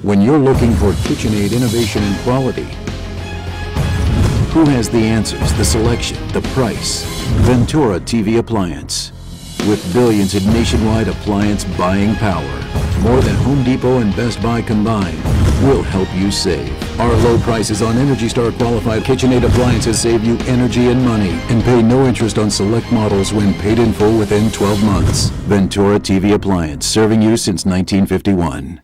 When you're looking for KitchenAid innovation and quality, who has the answers, the selection, the price? Ventura TV Appliance. With billions in nationwide appliance buying power, more than Home Depot and Best Buy combined, will help you save. Our low prices on Energy Star qualified KitchenAid appliances save you energy and money and pay no interest on select models when paid in full within 12 months. Ventura TV Appliance, serving you since 1951.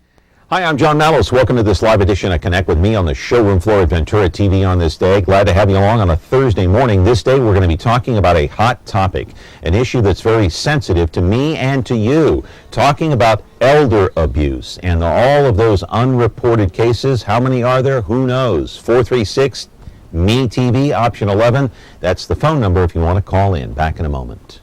Hi, I'm John Mallos. Welcome to this live edition of Connect with me on the showroom floor at Ventura TV on this day. Glad to have you along on a Thursday morning. This day we're going to be talking about a hot topic, an issue that's very sensitive to me and to you, talking about elder abuse and all of those unreported cases. How many are there? Who knows? 436-ME-TV, option 11. That's the phone number if you want to call in. Back in a moment.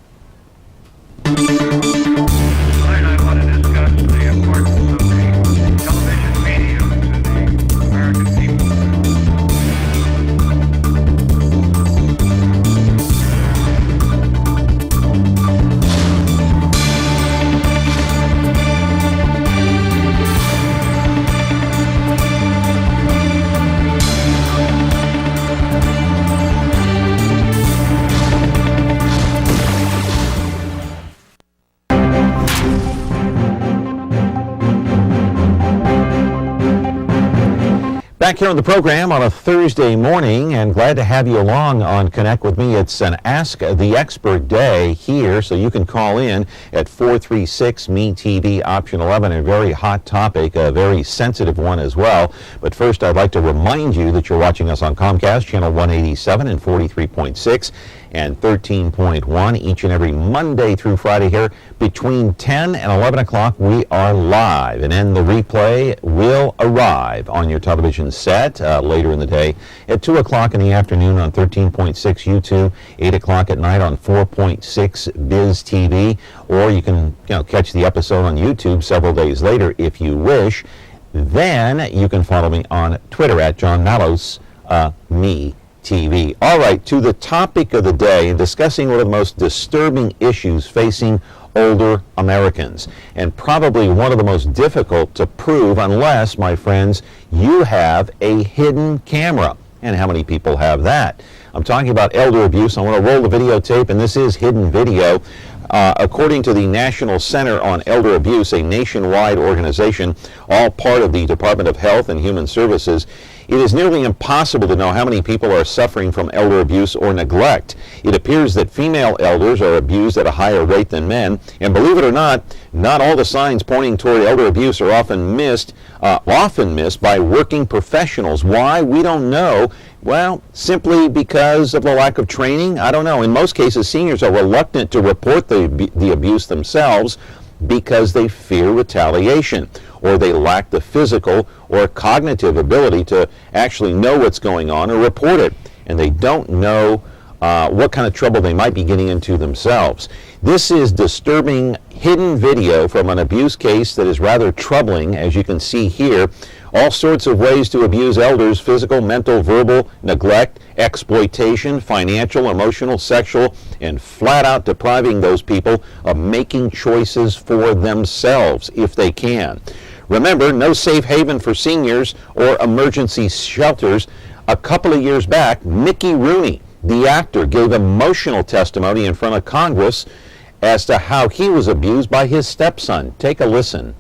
Back here on the program on a Thursday morning, and glad to have you along on Connect with me. It's an Ask the Expert day here, so you can call in at 436-ME-TV, option 11, a very hot topic, a very sensitive one as well. But first, I'd like to remind you that you're watching us on Comcast, channel 187 and 43.6 and 13.1 each and every Monday through Friday here. Between 10 and 11 o'clock, we are live, and then the replay will arrive on your television set later in the day at 2 o'clock in the afternoon on 13.6 YouTube, 8 o'clock at night on 4.6 Biz TV, or you can catch the episode on YouTube several days later if you wish. Then you can follow me on Twitter at John Mallos, me. TV. All right, to the topic of the day, discussing one of the most disturbing issues facing older Americans, and probably one of the most difficult to prove unless, my friends, you have a hidden camera. And how many people have that? I'm talking about elder abuse. I want to roll the videotape, and this is hidden video. According to the National Center on Elder Abuse, a nationwide organization, all part of the Department of Health and Human Services, it is nearly impossible to know how many people are suffering from elder abuse or neglect. It appears that female elders are abused at a higher rate than men, and believe it or not all the signs pointing toward elder abuse are often missed by working professionals. Why? We don't know. Well, simply because of the lack of training? I don't know. In most cases, seniors are reluctant to report the abuse themselves because they fear retaliation, or they lack the physical or cognitive ability to actually know what's going on or report it, and they don't know what kind of trouble they might be getting into themselves. This is disturbing hidden video from an abuse case that is rather troubling, as you can see here. All sorts of ways to abuse elders: physical, mental, verbal, neglect, exploitation, financial, emotional, sexual, and flat out depriving those people of making choices for themselves if they can. Remember, no safe haven for seniors or emergency shelters. A couple of years back, Mickey Rooney, the actor, gave emotional testimony in front of Congress as to how he was abused by his stepson. Take a listen.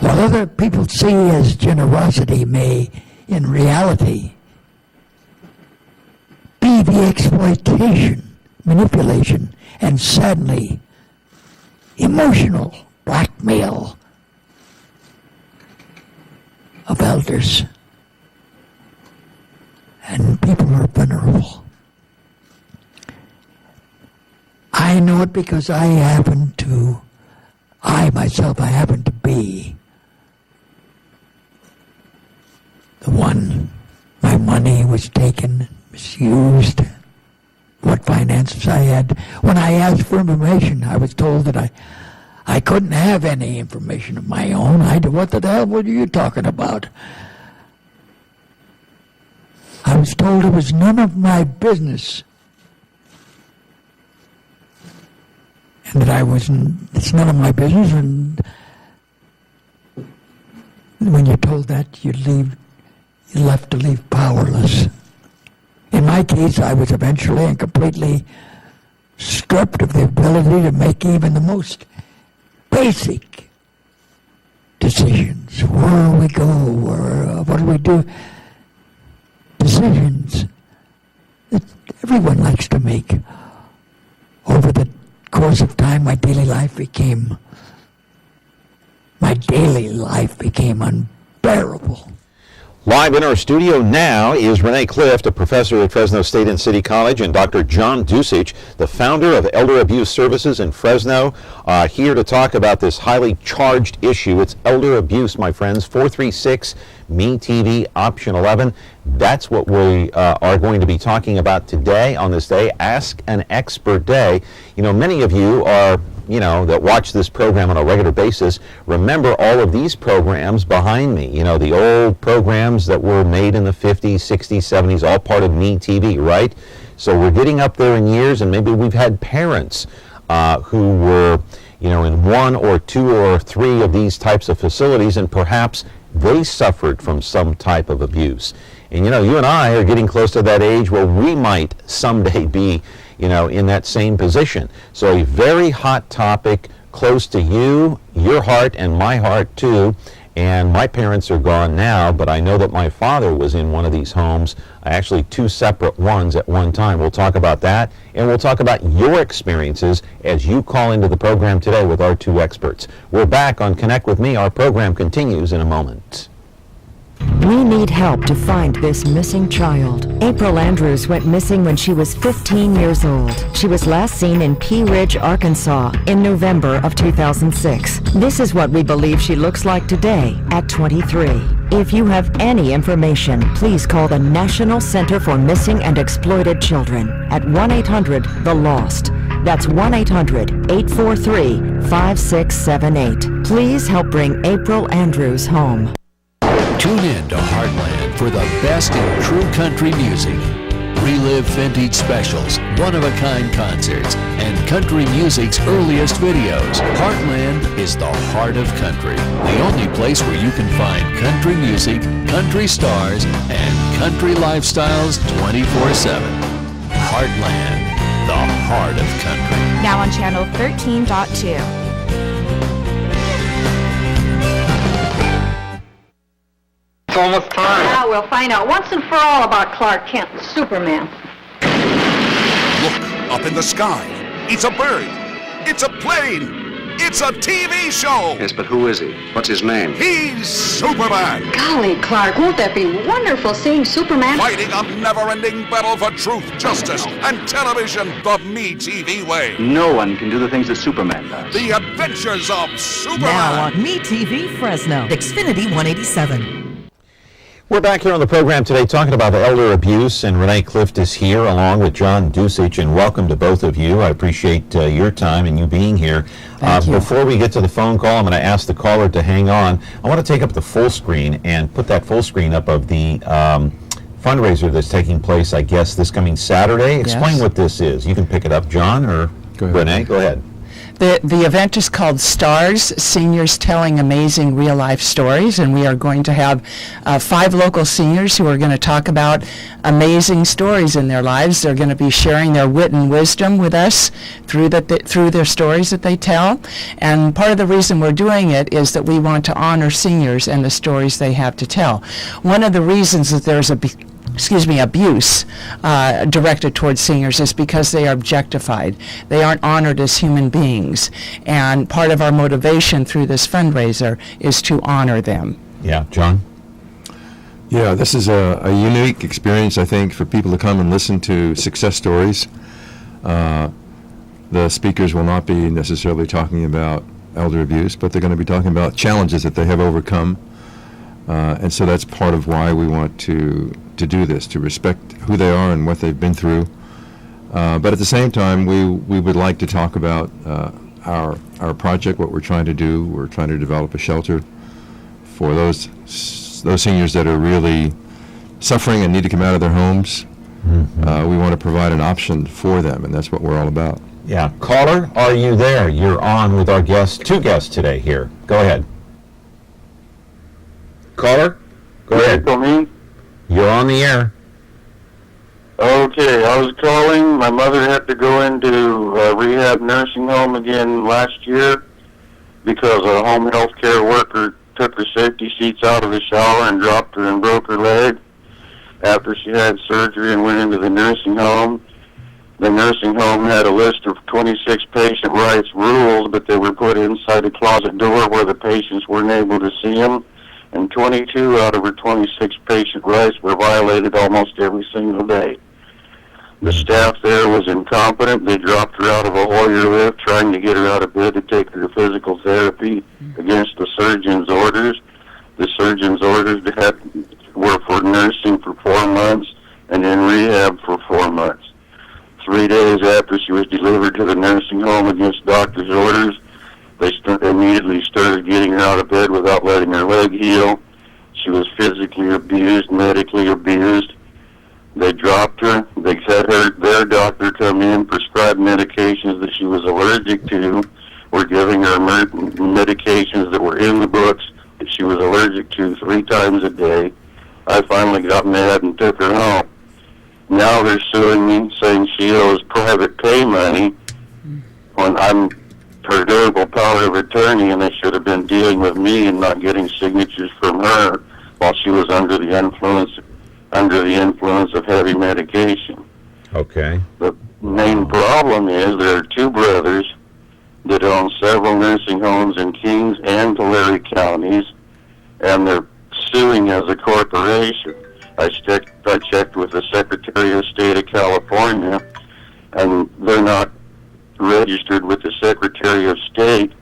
What other people see as generosity may, in reality, be the exploitation, manipulation, and sadly, emotional blackmail of elders. And people are vulnerable. I know it because I happen to be the one. My money was taken, misused, what finances I had. When I asked for information, I was told that I couldn't have any information of my own. What the hell were you talking about? I was told it was none of my business. And that it's none of my business, and when you're told that, you're left to leave powerless. In my case, I was eventually and completely stripped of the ability to make even the most basic decisions. Where do we go? What do we do? Decisions that everyone likes to make. Over the course of time, my daily life became unbearable. Live in our studio now is Renee Clift, a professor at Fresno State and City College, and Dr. John Dussich, the founder of Elder Abuse Services in Fresno, here to talk about this highly charged issue. It's elder abuse, my friends. 436-ME-TV, option 11. That's what we are going to be talking about today on this day, Ask an Expert Day. You know, many of you are that watch this program on a regular basis, remember all of these programs behind me. You know, the old programs that were made in the 50s, 60s, 70s, all part of Me TV, right? So we're getting up there in years, and maybe we've had parents who were, in one or two or three of these types of facilities, and perhaps they suffered from some type of abuse. And, you and I are getting close to that age where we might someday be in that same position. So a very hot topic, close to you, your heart, and my heart too. And my parents are gone now, but I know that my father was in one of these homes, actually two separate ones at one time. We'll talk about that, and we'll talk about your experiences as you call into the program today with our two experts. We're back on Connect With Me. Our program continues in a moment. We need help to find this missing child. April Andrews went missing when she was 15 years old. She was last seen in Pea Ridge, Arkansas in November of 2006. This is what we believe she looks like today at 23. If you have any information, please call the National Center for Missing and Exploited Children at 1-800-THE-LOST. That's 1-800-843-5678. Please help bring April Andrews home. Tune in to Heartland for the best in true country music. Relive vintage specials, one-of-a-kind concerts, and country music's earliest videos. Heartland is the heart of country. The only place where you can find country music, country stars, and country lifestyles 24/7. Heartland, the heart of country. Now on channel 13.2. It's almost time. Now we'll find out once and for all about Clark Kent and Superman. Look, up in the sky. It's a bird. It's a plane. It's a TV show. Yes, but who is he? What's his name? He's Superman. Golly, Clark, won't that be wonderful seeing Superman? Fighting a never-ending battle for truth, justice, and television the Me TV way. No one can do the things that Superman does. The Adventures of Superman. Now on Me TV Fresno, Xfinity 187. We're back here on the program today talking about elder abuse, and Renee Clift is here along with John Dussich, and welcome to both of you. I appreciate your time and you being here. Thank you. Before we get to the phone call, I'm going to ask the caller to hang on. I want to take up the full screen and put that full screen up of the fundraiser that's taking place, I guess, this coming Saturday. Explain what this is. You can pick it up, John, or Renee, go ahead. The event is called STARS, Seniors Telling Amazing Real Life Stories, and we are going to have 5 local seniors who are going to talk about amazing stories in their lives. They're going to be sharing their wit and wisdom with us through their stories that they tell. And part of the reason we're doing it is that we want to honor seniors and the stories they have to tell. One of the reasons that there's abuse directed towards seniors is because they are objectified. They aren't honored as human beings. And part of our motivation through this fundraiser is to honor them. Yeah, John? Yeah, this is a unique experience, I think, for people to come and listen to success stories. The speakers will not be necessarily talking about elder abuse, but they're going to be talking about challenges that they have overcome. And so that's part of why we want to do this, to respect who they are and what they've been through. But at the same time, we would like to talk about our project, what we're trying to do. We're trying to develop a shelter for those seniors that are really suffering and need to come out of their homes. Mm-hmm. We want to provide an option for them, and that's what we're all about. Yeah. Caller, are you there? You're on with our two guests today here. Go ahead. Caller, go ahead. Me? You're on the air. Okay, I was calling. My mother had to go into a rehab nursing home again last year because a home health care worker took her safety seats out of the shower and dropped her and broke her leg after she had surgery and went into the nursing home. The nursing home had a list of 26 patient rights rules, but they were put inside a closet door where the patients weren't able to see them, and 22 out of her 26 patient rights were violated almost every single day. The staff there was incompetent. They dropped her out of a Hoyer lift, trying to get her out of bed to take her to physical therapy against the surgeon's orders. The surgeon's orders were for nursing for 4 months and in rehab for 4 months. 3 days after she was delivered to the nursing home against doctor's orders, they immediately started getting her out of bed without letting her leg heal. She was physically abused, medically abused. They dropped her. They had their doctor come in, prescribe medications that she was allergic to. Were giving her medications that were in the books that she was allergic to 3 times a day. I finally got mad and took her home. Now they're suing me, saying she owes private pay money when I'm her durable power of attorney, and they should have been dealing with me and not getting signatures from her while she was under the influence of heavy medication. Okay. The main problem is there are 2 brothers that own several nursing homes in Kings and Tulare counties, and they're suing as a corporation. I checked with the Secretary of State of California, and they're not registered with the Secretary of State.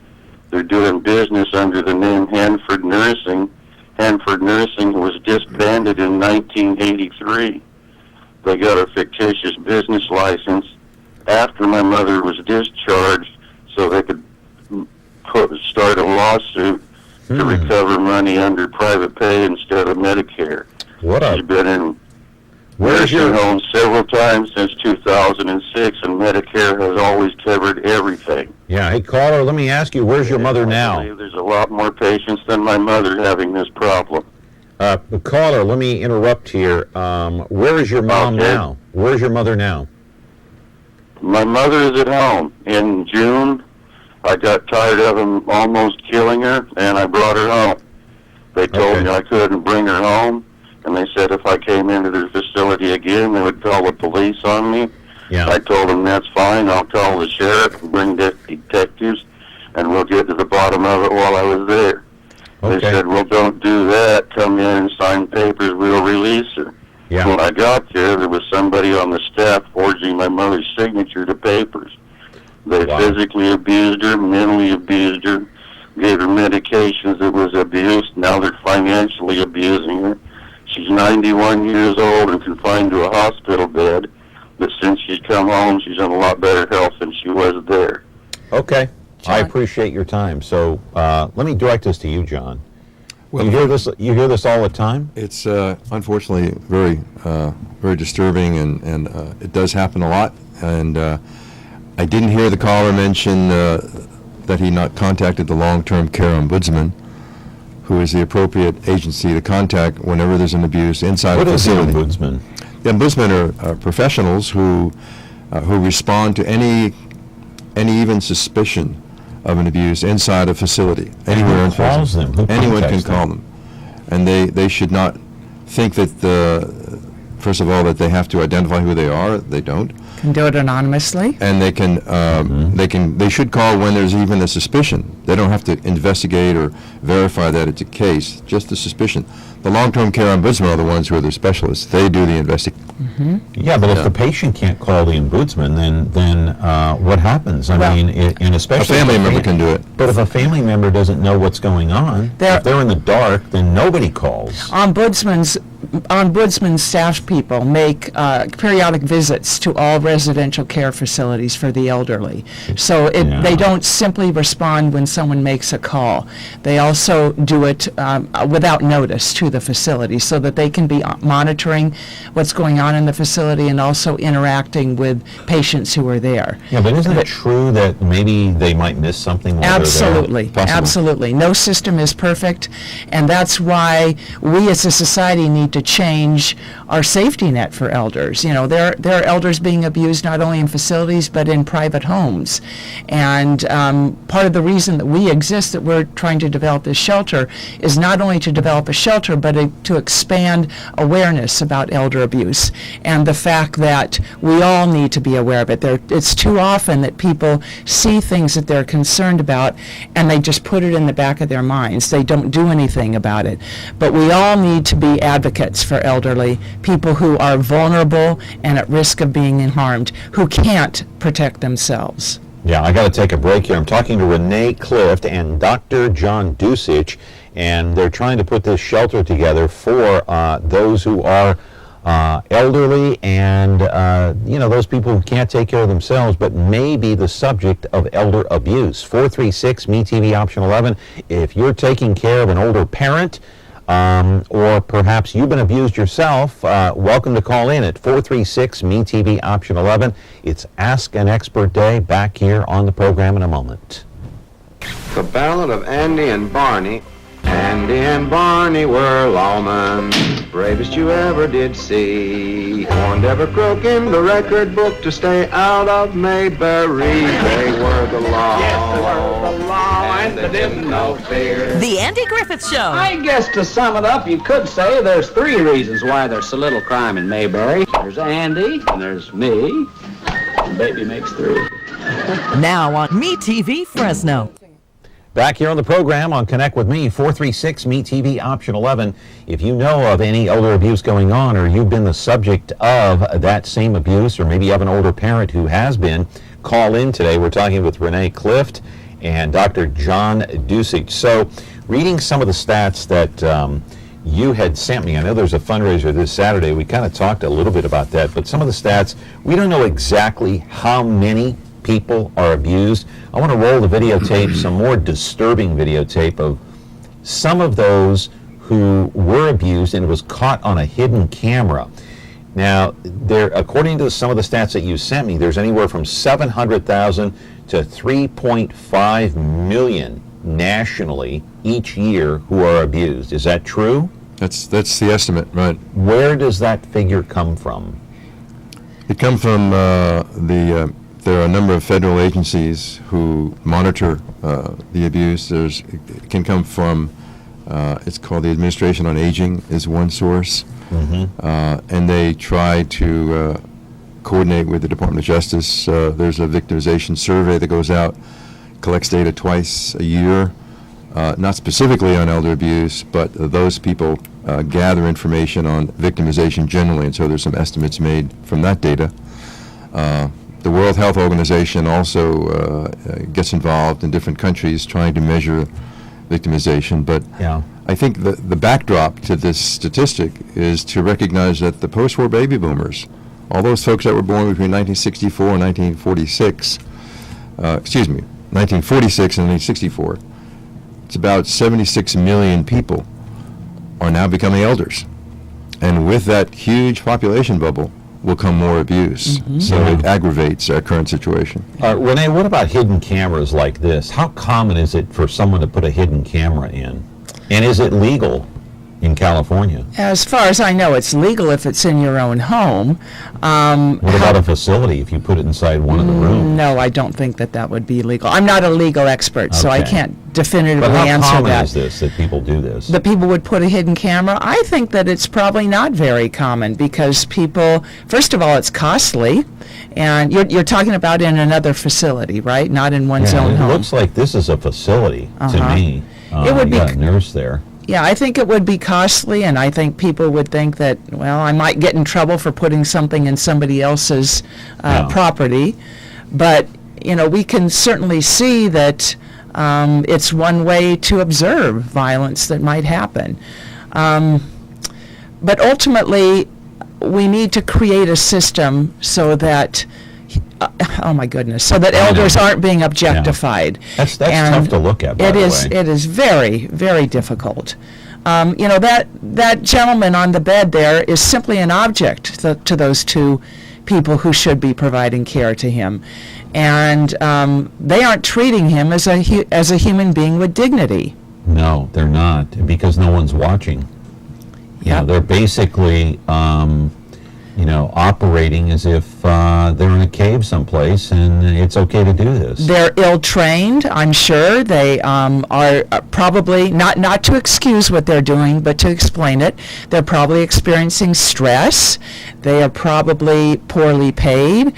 They're doing business under the name Hanford Nursing. Hanford Nursing was disbanded in 1983. They got a fictitious business license after my mother was discharged so they could start a lawsuit to recover money under private pay instead of Medicare. She's been in nursing homes several times since 2006, and Medicare has always covered everything. Yeah, hey, caller, let me ask you, where's your mother now? I believe there's a lot more patients than my mother having this problem. Caller, let me interrupt here. Where is your mom now? Where's your mother now? My mother is at home. In June, I got tired of them almost killing her, and I brought her home. They told me I couldn't bring her home, and they said if I came into their facility again, they would call the police on me. Yeah. I told them that's fine. I'll call the sheriff and bring detectives, and we'll get to the bottom of it while I was there. They said, well, don't do that. Come in and sign papers. We'll release her. Yeah. When I got there was somebody on the staff forging my mother's signature to papers. They physically abused her, mentally abused her, gave her medications that was abuse. Now they're financially abusing her. She's 91 years old and confined to a hospital bed, but since she's come home, she's in a lot better health than she was there. Okay. John? I appreciate your time. So let me direct this to you, John. Well, you hear this all the time? It's unfortunately very disturbing, and it does happen a lot. And I didn't hear the caller mention that he not contacted the long-term care ombudsman, who is the appropriate agency to contact whenever there's an abuse inside a facility. What is the ombudsman? The ombudsmen are professionals who respond to any even suspicion of an abuse inside a facility, anywhere in calls them? Who anyone can call them? And they should not think that first of all that they have to identify who they are. They don't. Can do it anonymously. And they should call when there's even a suspicion. They don't have to investigate or verify that it's a case, just a suspicion. The long-term care ombudsmen are the ones who are the specialists. They do the investigation. Yeah, but if the patient can't call the ombudsman, then what happens? I mean, and especially a family member can do it. But if a family member doesn't know what's going on, if they're in the dark, then nobody calls. Ombudsmen's ombudsman staff people make periodic visits to all residential care facilities for the elderly. So they don't simply respond when someone makes a call. They also do it without notice to the facility so that they can be monitoring what's going on in the facility and also interacting with patients who are there. Yeah, but isn't it true that maybe they might miss something while Absolutely, they're there? absolutely. No system is perfect, and that's why we as a society need to change our safety net for elders. You know, there are elders being abused not only in facilities but in private homes, and part of the reason that we exist, that we're trying to develop this shelter, is not only to develop a shelter but to expand awareness about elder abuse and the fact that we all need to be aware of it. It's too often that people see things that they're concerned about and they just put it in the back of their minds. They don't do anything about it. But we all need to be advocates for elderly, people who are vulnerable and at risk of being harmed, who can't protect themselves. Yeah, I got to take a break here. I'm talking to Renee Clift and Dr. John Dussich, and they're trying to put this shelter together for those who are elderly and, those people who can't take care of themselves but may be the subject of elder abuse. 436-MeTV option 11. If you're taking care of an older parent, or perhaps you've been abused yourself, welcome to call in at 436-MeTV option 11. It's Ask an Expert Day, back here on the program in a moment. The Ballad of Andy and Barney. Andy and Barney were lawmen, bravest you ever did see. Warned every crook in the record book to stay out of Mayberry. They were the law. Yes, they were the law, and they didn't know fear. The Andy Griffith Show. I guess to sum it up, you could say there's 3 reasons why there's so little crime in Mayberry. There's Andy, and there's me, and baby makes 3. Now on MeTV Fresno. Back here on the program on Connect With Me, 436-MeTV option 11. If you know of any elder abuse going on, or you've been the subject of that same abuse, or maybe you have an older parent who has been, call in today. We're talking with Renee Clift and Dr. John Dussich. So, reading some of the stats that you had sent me, I know there's a fundraiser this Saturday. We kind of talked a little bit about that, but some of the stats, we don't know exactly how many people are abused. I want to roll the videotape, some more disturbing videotape of some of those who were abused, and it was caught on a hidden camera. Now, according to some of the stats that you sent me, there's anywhere from 700,000 to 3.5 million nationally each year who are abused. Is that true? That's the estimate, right? Where does that figure come from? It comes from there are a number of federal agencies who monitor the abuse. It can come from, it's called the Administration on Aging is one source. Mm-hmm. And they try to coordinate with the Department of Justice. There's a victimization survey that goes out, collects data twice a year, not specifically on elder abuse, but those people gather information on victimization generally, and so there's some estimates made from that data. The World Health Organization also gets involved in different countries trying to measure victimization, but I think the backdrop to this statistic is to recognize that the post-war baby boomers, all those folks that were born between 1964 and 1946, 1946 and 1964, it's about 76 million people are now becoming elders. And with that huge population bubble will come more abuse. Mm-hmm. So it aggravates our current situation. Renee, what about hidden cameras like this? How common is it for someone to put a hidden camera in? And is it legal in California? As far as I know, it's legal if it's in your own home. What about a facility if you put it inside one of the rooms? No, I don't think that would be legal. I'm not a legal expert, so I can't definitively answer that. But how common is this, that people do this? That people would put a hidden camera? I think that it's probably not very common because people, first of all, it's costly. And you're talking about in another facility, right? Not in one's own home. It looks like this is a facility to me. It would be a nurse there. Yeah, I think it would be costly, and I think people would think that, well, I might get in trouble for putting something in somebody else's property. But, we can certainly see that it's one way to observe violence that might happen. But ultimately, we need to create a system so that, oh my goodness, so that elders aren't being objectified. Yeah. That's tough to look at, by the way. It is very, very difficult. That gentleman on the bed there is simply an object to those two people who should be providing care to him. And they aren't treating him as a human being with dignity. No, they're not, because no one's watching. Yeah, they're basically, operating as if they're in a cave someplace, and it's okay to do this. They're ill-trained, I'm sure. They are probably, not to excuse what they're doing, but to explain it, they're probably experiencing stress. They are probably poorly paid.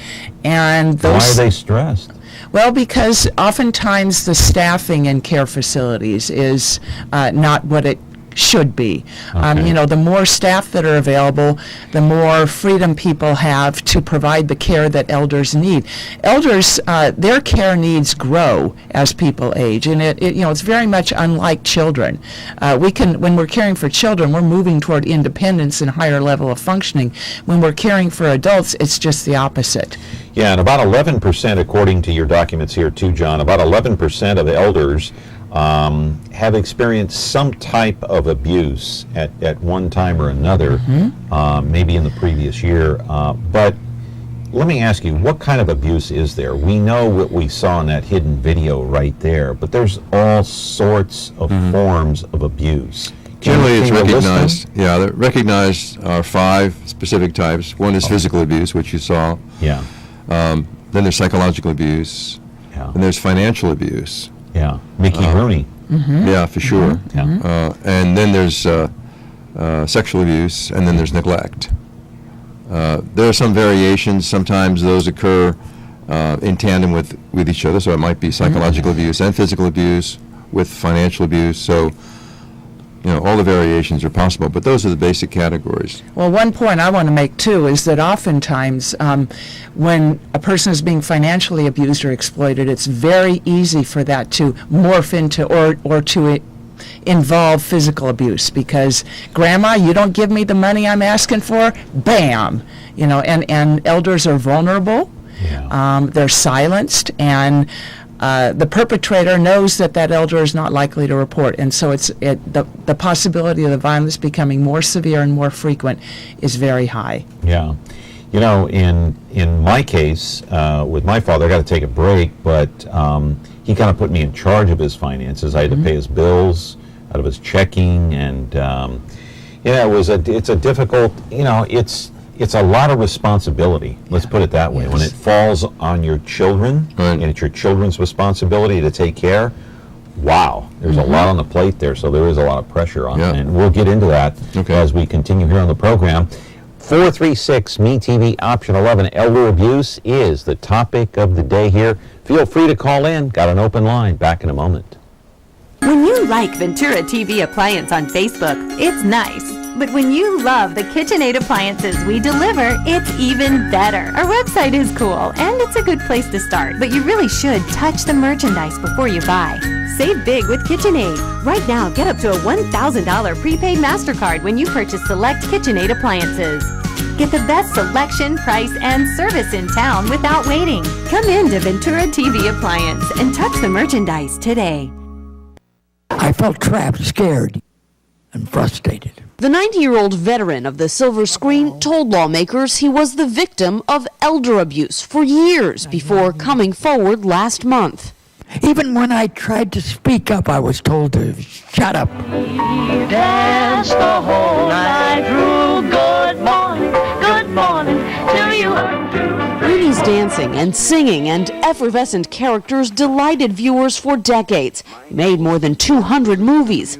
And Why are they stressed? Well, because oftentimes the staffing in care facilities is not what it should be. Okay. The more staff that are available, the more freedom people have to provide the care that elders need. Elders, their care needs grow as people age, and it's very much unlike children. When we're caring for children, we're moving toward independence and higher level of functioning. When we're caring for adults, it's just the opposite. Yeah, and about 11%, according to your documents here too, John, about 11% of elders have experienced some type of abuse at one time or another, maybe in the previous year. But let me ask you, what kind of abuse is there? We know what we saw in that hidden video right there, but there's all sorts of forms of abuse. Generally, it's recognized. Yeah, they're recognized are 5 specific types. One is physical abuse, which you saw. Yeah. Then there's psychological abuse. Yeah. And there's financial abuse. Yeah, Mickey Rooney. Yeah, for sure. Yeah. And then there's sexual abuse, and then there's neglect. There are some variations. Sometimes those occur in tandem with each other, so it might be psychological abuse and physical abuse with financial abuse. So, all the variations are possible, but those are the basic categories. Well, one point I want to make, too, is that oftentimes when a person is being financially abused or exploited, it's very easy for that to morph into or to involve physical abuse, because, Grandma, you don't give me the money I'm asking for, bam! And elders are vulnerable, they're silenced, and the perpetrator knows that elder is not likely to report, and so the possibility of the violence becoming more severe and more frequent is very high. Yeah. In my case, with my father, I got to take a break, but he kind of put me in charge of his finances. I had to pay his bills out of his checking, and it's a difficult, it's a lot of responsibility. Let's put it that way. Yes. When it falls on your children, and it's your children's responsibility to take care, wow, there's a lot on the plate there, so there is a lot of pressure on it. And we'll get into that as we continue here on the program. 436-MeTV, option 11, elder abuse is the topic of the day here. Feel free to call in. Got an open line. Back in a moment. When you like Ventura TV Appliance on Facebook, it's nice. But when you love the KitchenAid appliances we deliver, it's even better. Our website is cool, and it's a good place to start. But you really should touch the merchandise before you buy. Save big with KitchenAid. Right now, get up to a $1,000 prepaid MasterCard when you purchase select KitchenAid appliances. Get the best selection, price, and service in town without waiting. Come in to Ventura TV Appliance and touch the merchandise today. I felt trapped, scared, and frustrated. The 90-year-old veteran of the silver screen told lawmakers he was the victim of elder abuse for years before coming forward last month. Even when I tried to speak up, I was told to shut up. We danced the whole night through. Good morning to you. Rooney's dancing and singing and effervescent characters delighted viewers for decades. He made more than 200 movies.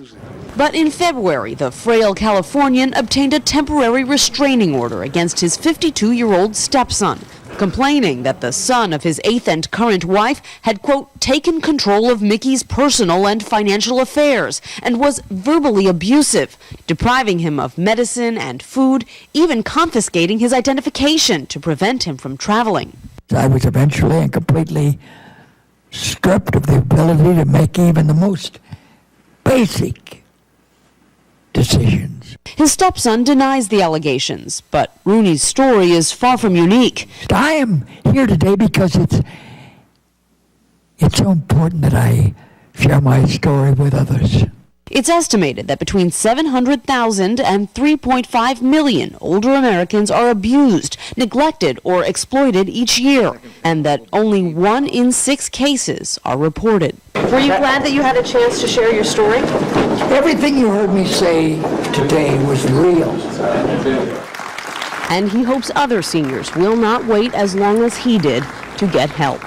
But in February, the frail Californian obtained a temporary restraining order against his 52-year-old stepson, complaining that the son of his 8th and current wife had, quote, taken control of Mickey's personal and financial affairs and was verbally abusive, depriving him of medicine and food, even confiscating his identification to prevent him from traveling. I was eventually and completely stripped of the ability to make even the most basic decisions. His stepson denies the allegations, but Rooney's story is far from unique. I am here today because it's so important that I share my story with others. It's estimated that between 700,000 and 3.5 million older Americans are abused, neglected, or exploited each year, and that only 1 in 6 cases are reported. Were you glad that you had a chance to share your story? Everything you heard me say today was real. And he hopes other seniors will not wait as long as he did to get help.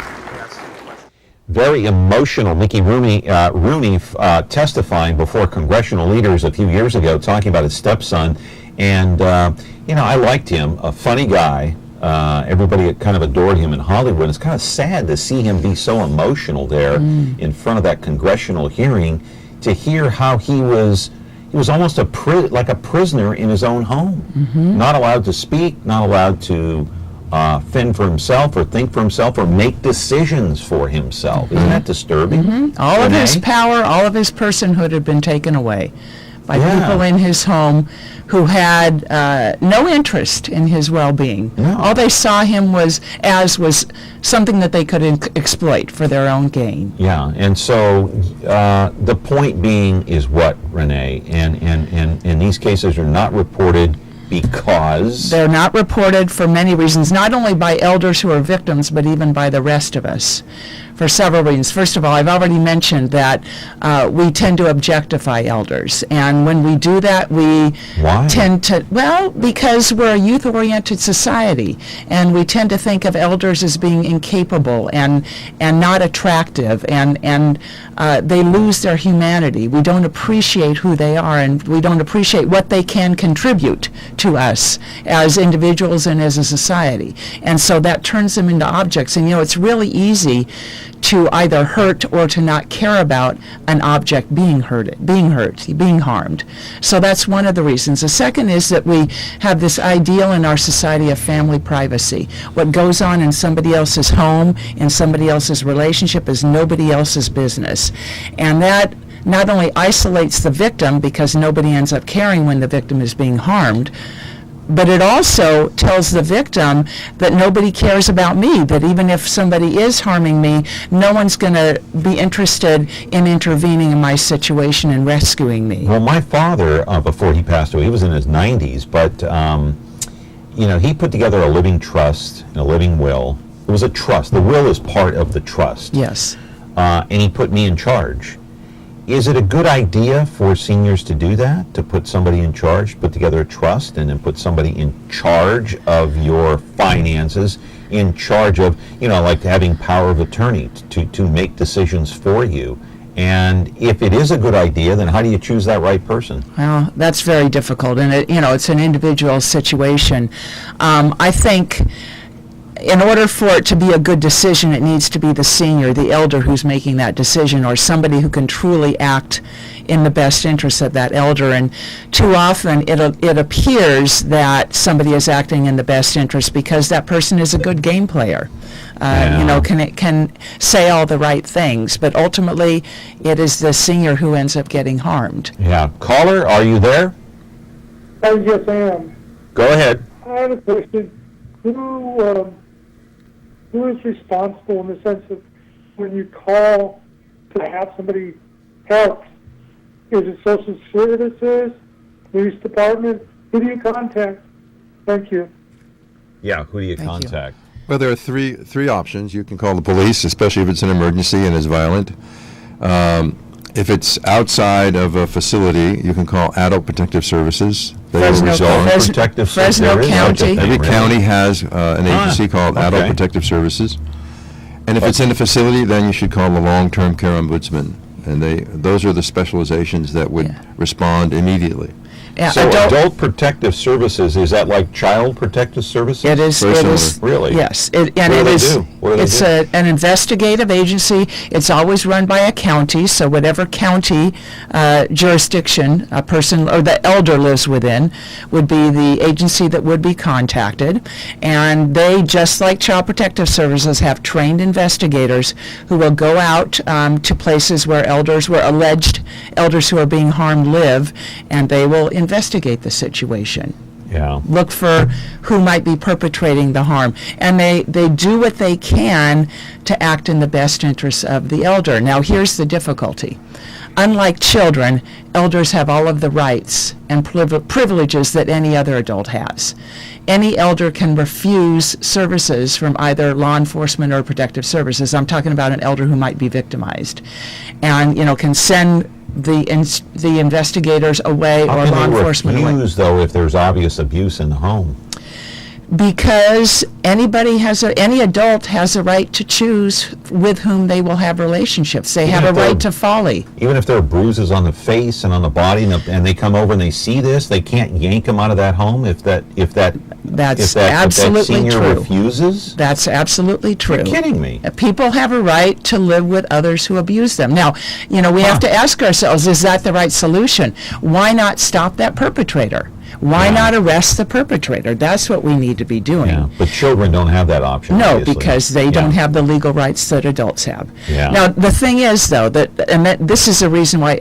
Very emotional. Mickey Rooney testifying before congressional leaders a few years ago, talking about his stepson. And, I liked him, a funny guy. Everybody kind of adored him in Hollywood. It's kind of sad to see him be so emotional there in front of that congressional hearing, to hear how he was almost like a prisoner in his own home. Not allowed to speak, not allowed to fend for himself or think for himself or make decisions for himself. Isn't that disturbing? All of his power, all of his personhood had been taken away by people in his home who had no interest in his well-being. All they saw him was something that they could exploit for their own gain. Yeah, and so the point being is what, Renee? And these cases are not reported because? They're not reported for many reasons, not only by elders who are victims, but even by the rest of us, for several reasons. First of all, I've already mentioned that we tend to objectify elders, and when we do that, we tend to, because we're a youth-oriented society, and we tend to think of elders as being incapable and not attractive, and they lose their humanity. We don't appreciate who they are, and we don't appreciate what they can contribute to us as individuals and as a society. And so that turns them into objects. And it's really easy to either hurt or to not care about an object being hurt, being harmed. So that's one of the reasons. The second is that we have this ideal in our society of family privacy. What goes on in somebody else's home, in somebody else's relationship, is nobody else's business. And that not only isolates the victim, because nobody ends up caring when the victim is being harmed, but it also tells the victim that nobody cares about me, that even if somebody is harming me, no one's going to be interested in intervening in my situation and rescuing me. Well, my father, before he passed away, he was in his 90s, but he put together a living trust and a living will. It was a trust. The will is part of the trust. Yes. And he put me in charge. Is it a good idea for seniors to do that, to put somebody in charge, put together a trust, and then put somebody in charge of your finances, in charge of, like having power of attorney to make decisions for you? And if it is a good idea, then how do you choose that right person? Well, that's very difficult, and it's an individual situation. I think in order for it to be a good decision, it needs to be the senior, the elder, who's making that decision, or somebody who can truly act in the best interest of that elder. And too often it appears that somebody is acting in the best interest because that person is a good game player. Can say all the right things, but ultimately it is the senior who ends up getting harmed. Yeah. Caller, are you there? Yes, I am. Go ahead. I have a question. Who is responsible in the sense of when you call to have somebody help? Is it social services, police department? Who do you contact? Thank you. Yeah, who do you contact? Well, there are three options. You can call the police, especially if it's an emergency and is violent. If it's outside of a facility, you can call Adult Protective Services. Fresno County. Every county has an agency called Adult Protective Services. And if it's in a facility, then you should call the Long-Term Care Ombudsman. And those are the specializations that would respond immediately. So adult protective services, is that like child protective services? It is. It is. Really? Yes. What do they do? It's an investigative agency. It's always run by a county, so whatever county jurisdiction a person or the elder lives within would be the agency that would be contacted. And they, just like Child Protective Services, have trained investigators who will go out to places where alleged elders who are being harmed live, and they will investigate the situation. Yeah. Look for who might be perpetrating the harm. And they do what they can to act in the best interests of the elder. Now, here's the difficulty. Unlike children, elders have all of the rights and privileges that any other adult has. Any elder can refuse services from either law enforcement or protective services. I'm talking about an elder who might be victimized, and can send the investigators away or law enforcement away. How can they refuse, though, if there's obvious abuse in the home? Because any adult has a right to choose with whom they will have relationships. They have a right to folly. Even if there are bruises on the face and on the body, and they come over and they see this, they can't yank them out of that home if that senior refuses? That's absolutely true. You're kidding me. People have a right to live with others who abuse them. Now, we have to ask ourselves, is that the right solution? Why not stop that perpetrator? Why not arrest the perpetrator? That's what we need to be doing. Yeah, but children don't have that option. No, obviously. because they don't have the legal rights that adults have. Yeah. Now, the thing is, though, that this is the reason why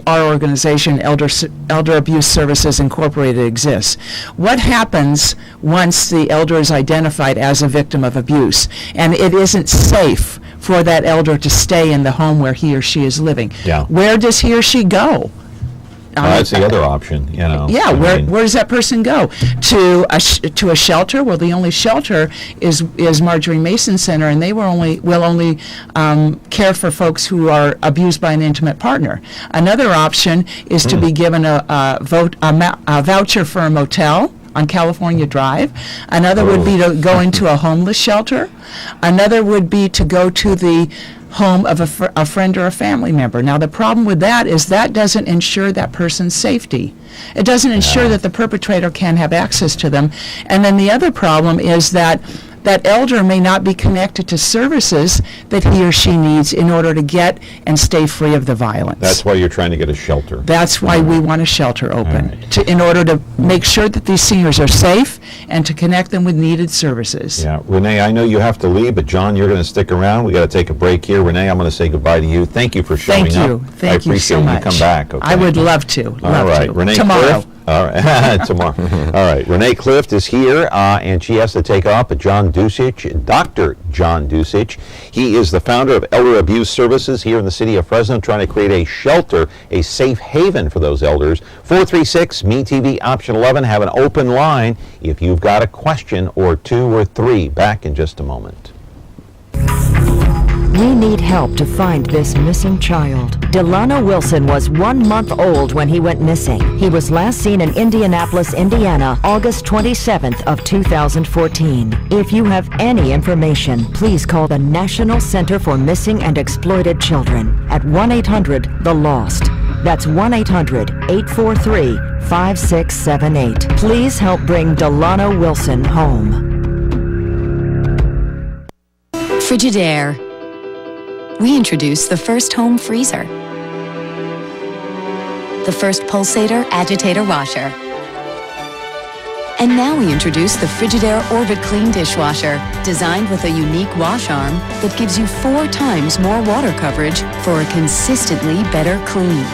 our organization, Elder Abuse Services Incorporated, exists. What happens once the elder is identified as a victim of abuse, and it isn't safe for that elder to stay in the home where he or she is living? Yeah. Where does he or she go? That's the other option, Yeah, where does that person go? To a shelter? Well, the only shelter is Marjorie Mason Center, and they will only care for folks who are abused by an intimate partner. Another option is to be given a voucher for a motel on California Drive. Another would be to go into a homeless shelter. Another would be to go to the home of a friend or a family member. Now, the problem with that is that doesn't ensure that person's safety. It doesn't ensure that the perpetrator can have access to them. And then the other problem is that elder may not be connected to services that he or she needs in order to get and stay free of the violence. That's why you're trying to get a shelter. That's why we want a shelter open, in order to make sure that these seniors are safe and to connect them with needed services. Yeah, Renee, I know you have to leave, but John, you're going to stick around. We got to take a break here. Renee, I'm going to say goodbye to you. Thank you for showing up. Thank you. Thank you so much. I appreciate you come back. Okay? I would love to. All right, Renee tomorrow. Clift. All right, tomorrow. All right, Renee Clift is here, and she has to take off. But John Dussich, Dr. John Dussich, he is the founder of Elder Abuse Services here in the city of Fresno, trying to create a shelter, a safe haven for those elders. 436-MeTV, option 11. Have an open line if you've got a question or two or three. Back in just a moment. We need help to find this missing child. Delano Wilson was 1 month old when he went missing. He was last seen in Indianapolis, Indiana, August 27th of 2014. If you have any information, please call the National Center for Missing and Exploited Children at 1-800-THE-LOST. That's 1-800-843-5678. Please help bring Delano Wilson home. Frigidaire. We introduced the first home freezer, the first pulsator agitator washer, and now we introduce the Frigidaire Orbit Clean dishwasher, designed with a unique wash arm that gives you 4 times more water coverage for a consistently better clean.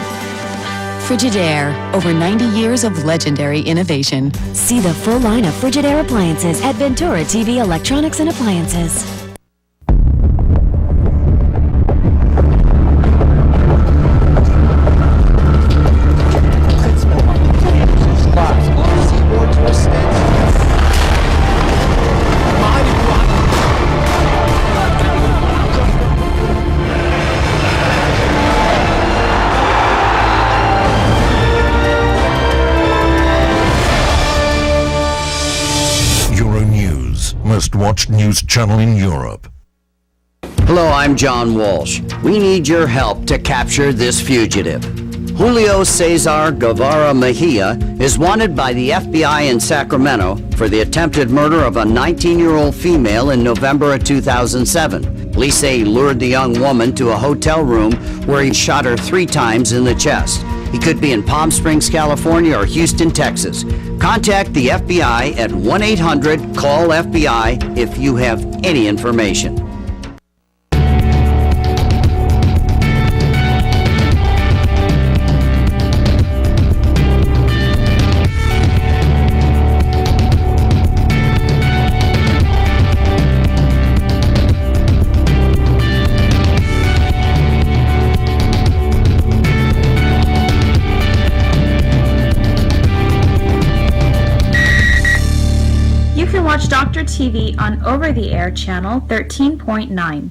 Frigidaire, over 90 years of legendary innovation. See the full line of Frigidaire appliances at Ventura TV Electronics and Appliances. Watched news channel in Europe. Hello, I'm John Walsh. We need your help to capture this fugitive. Julio Cesar Guevara Mejia is wanted by the FBI in Sacramento for the attempted murder of a 19-year-old female in November of 2007. Police say he lured the young woman to a hotel room where he shot her 3 times in the chest. He could be in Palm Springs, California or Houston, Texas. Contact the FBI at 1-800-CALL-FBI if you have any information. Watch Dr. TV on over-the-air channel 13.9.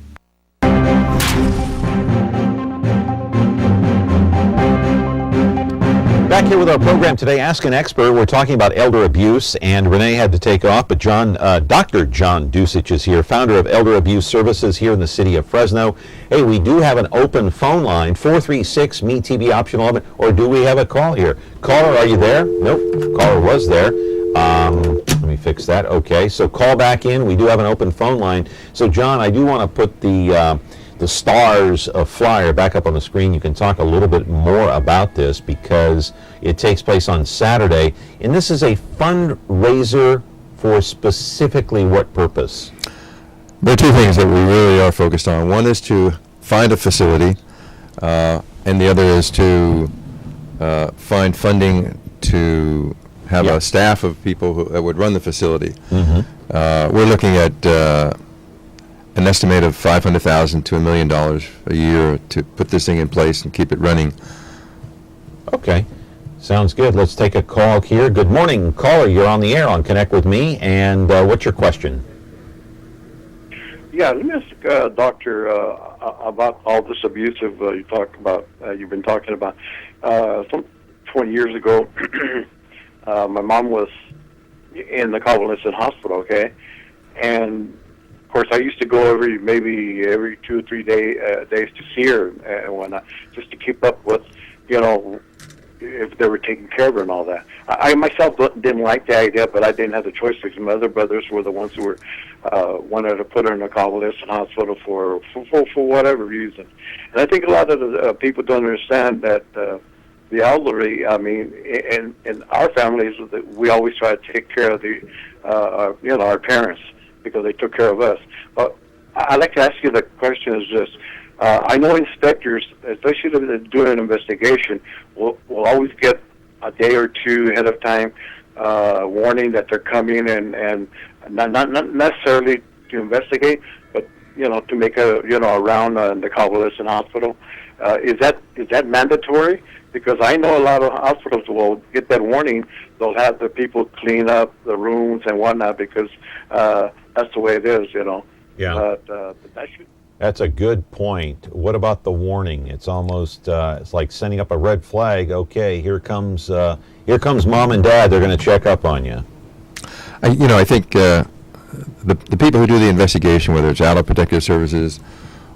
Back here with our program today, Ask an Expert. We're talking about elder abuse, and Renee had to take off, but Dr. John Dussich is here, founder of Elder Abuse Services here in the city of Fresno. Hey, we do have an open phone line, 436-ME-TV option 11, or do we have a call here? Caller, are you there? Nope, caller was there. Let me fix that. Okay, so call back in. We do have an open phone line. So, John, I do want to put the stars flyer back up on the screen. You can talk a little bit more about this because it takes place on Saturday, and this is a fundraiser for specifically what purpose? There are 2 things that we really are focused on. One is to find a facility, and the other is to find funding to have a staff of people that would run the facility. We're looking at an estimate of $500,000 to $1 million a year to put this thing in place and keep it running. Okay, sounds good. Let's take a call here. Good morning, caller. You're on the air on Connect with Me, and what's your question? Yeah, let me ask Doctor about all this abusive you've been talking about. Some 20 years ago, my mom was in the convalescent hospital, okay? And, of course, I used to go every 2 or 3 days to see her and whatnot, just to keep up with, if they were taking care of her and all that. I myself didn't like the idea, but I didn't have the choice because my other brothers were the ones who were wanted to put her in a convalescent hospital for whatever reason. And I think a lot of the people don't understand that the elderly, I mean, in our families, we always try to take care of our parents because they took care of us. But I'd like to ask you the question is this. I know inspectors, especially if they're doing an investigation, will always get a day or 2 ahead of time warning that they're coming and not necessarily to investigate, but, to make a round in the convalescent hospital. Is that mandatory? Because I know a lot of hospitals will get that warning. They'll have the people clean up the rooms and whatnot because that's the way it is, Yeah. But that should. That's a good point. What about the warning? It's almost it's like sending up a red flag. Okay, here comes mom and dad. They're going to check up on you. I think the people who do the investigation, whether it's Adult Protective Services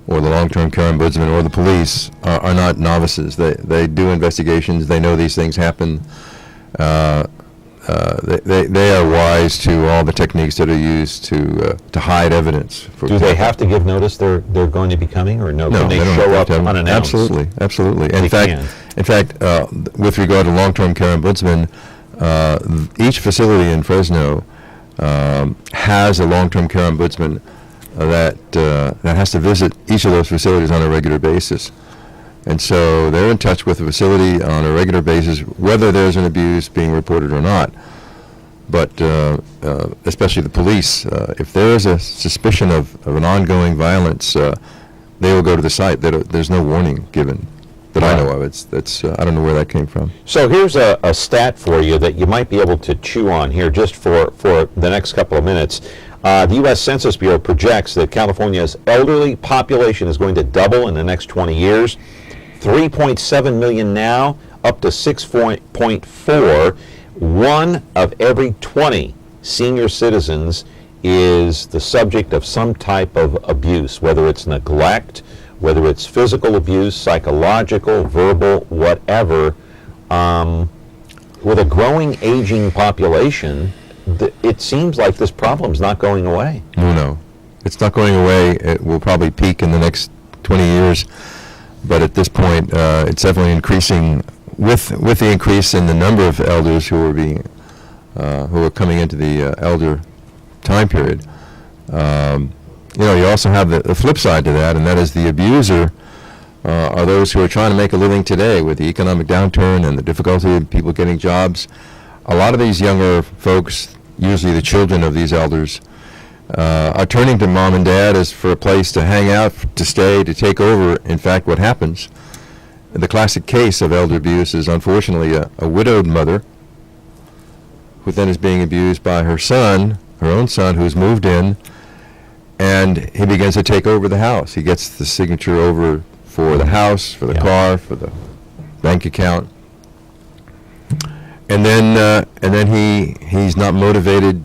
or the long-term care ombudsman or the police, are not novices. They do investigations. They know these things happen. They are wise to all the techniques that are used to hide evidence. Do they have to give notice they're going to be coming, or no? Can they don't show have up unannounced? Absolutely. In fact, with regard to long-term care ombudsman, each facility in Fresno has a long-term care ombudsman that has to visit each of those facilities on a regular basis. And so they're in touch with the facility on a regular basis, whether there's an abuse being reported or not. But especially the police, if there is a suspicion of an ongoing violence, they will go to the site. There's no warning given that I know of. I don't know where that came from. So here's a stat for you that you might be able to chew on here just for the next couple of minutes. The U.S. Census Bureau projects that California's elderly population is going to double in the next 20 years. 3.7 million now, up to 6.4. 1 of every 20 senior citizens is the subject of some type of abuse, whether it's neglect whether it's physical abuse, psychological, verbal, whatever. With a growing, aging population, it seems like this problem's not going away. No. It's not going away. It will probably peak in the next 20 years, but at this point, it's definitely increasing with the increase in the number of elders who are coming into the elder time period. You also have the flip side to that, and that is the abuser are those who are trying to make a living today with the economic downturn and the difficulty of people getting jobs. A lot of these younger folks, usually the children of these elders, are turning to mom and dad as for a place to hang out, to stay, to take over. In fact, what happens, the classic case of elder abuse is unfortunately a widowed mother who then is being abused by her own son, who's moved in, and he begins to take over the house. He gets the signature over for the house, for the car, for the bank account. And then he's not motivated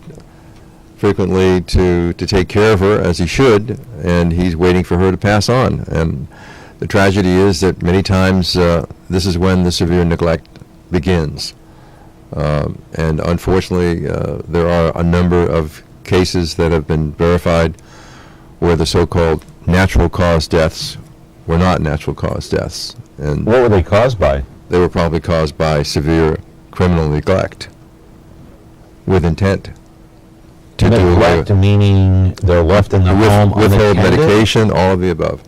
frequently to take care of her as he should, and he's waiting for her to pass on. And the tragedy is that many times this is when the severe neglect begins. And unfortunately, there are a number of cases that have been verified where the so-called natural cause deaths were not natural cause deaths. And what were they caused by? They were probably caused by severe criminal neglect with intent to neglect, meaning they're left in the home withhold medication, all of the above.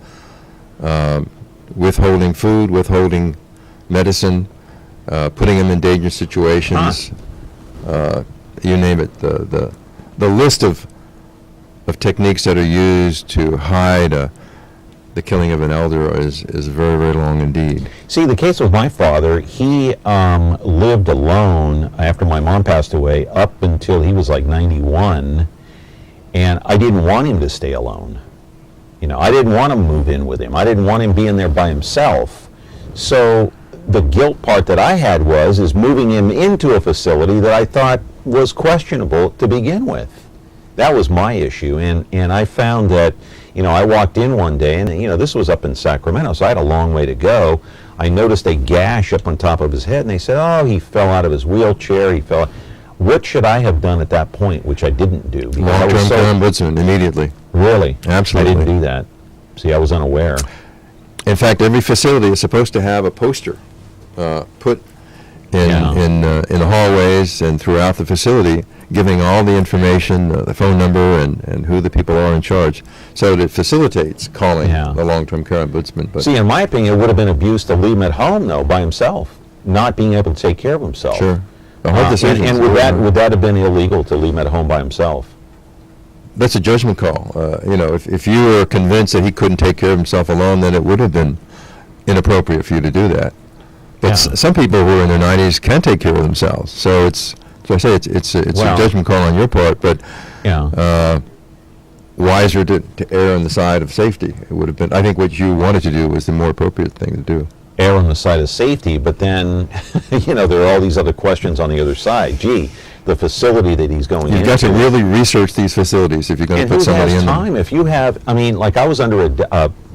Withholding food, withholding medicine, putting them in dangerous situations, you name it. The list of techniques that are used to hide the killing of an elder is very, very long indeed. See, the case with my father, he lived alone after my mom passed away up until he was like 91, and I didn't want him to stay alone. I didn't want to move in with him. I didn't want him being there by himself. So the guilt part that I had is moving him into a facility that I thought was questionable to begin with. That was my issue, and I found that, I walked in one day, and, this was up in Sacramento, so I had a long way to go. I noticed a gash up on top of his head, and they said, oh, he fell out of his wheelchair, What should I have done at that point, which I didn't do? Long-term care ombudsman immediately. Really? Absolutely. I didn't do that. See, I was unaware. In fact, every facility is supposed to have a poster put in the hallways and throughout the facility, giving all the information, the phone number, and who the people are in charge, so that it facilitates calling the long-term care ombudsman. But see, in my opinion, it would have been abuse to leave him at home, though, by himself, not being able to take care of himself. Sure. Hard decisions. And would that have been illegal to leave him at home by himself? That's a judgment call. If you were convinced that he couldn't take care of himself alone, then it would have been inappropriate for you to do that. But some people who are in their 90s can take care of themselves. So it's a judgment call on your part, but wiser to err on the side of safety. It would have been. I think what you wanted to do was the more appropriate thing to do. Err on the side of safety, but then, there are all these other questions on the other side. Gee, the facility that he's going into. You've got to really research these facilities if you're going to put somebody in them. And who has time? If you have, I was under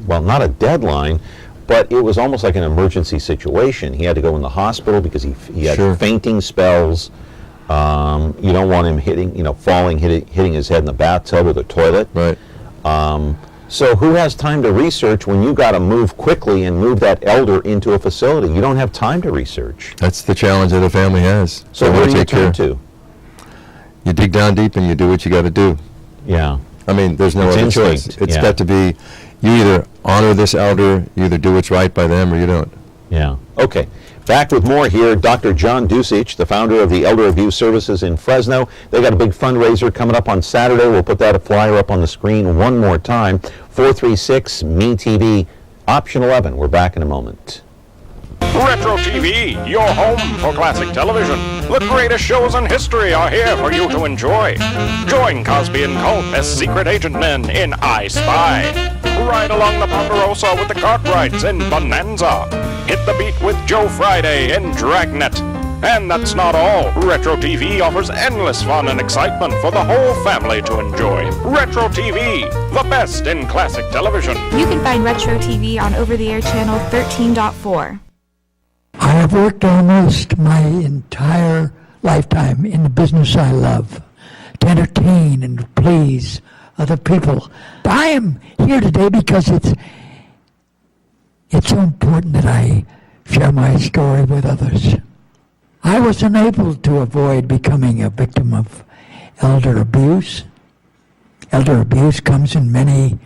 not a deadline, but it was almost like an emergency situation. He had to go in the hospital because he had fainting spells. You don't want him hitting his head in the bathtub or the toilet. Right. So who has time to research when you got to move quickly and move that elder into a facility? You don't have time to research. That's the challenge that a family has. So where do you turn to? You dig down deep and you do what you got to do. Yeah. There's no other choice. It's got to be, you either honor this elder, you either do what's right by them, or you don't. Yeah. Okay. Back with more here. Dr. John Dussich, the founder of the Elder Abuse Services in Fresno. They got a big fundraiser coming up on Saturday. We'll put that flyer up on the screen one more time. 436-ME-TV, option 11. We're back in a moment. Retro TV, your home for classic television. The greatest shows in history are here for you to enjoy. Join Cosby and Culp as secret agent men in I Spy. Ride along the Ponderosa with the Cartwrights in Bonanza. Hit the beat with Joe Friday in Dragnet. And that's not all. Retro TV offers endless fun and excitement for the whole family to enjoy. Retro TV, the best in classic television. You can find Retro TV on over-the-air channel 13.4. I have worked almost my entire lifetime in the business I love, to entertain and to please other people. I am here today because it's so important that I share my story with others. I was unable to avoid becoming a victim of elder abuse. Elder abuse comes in many,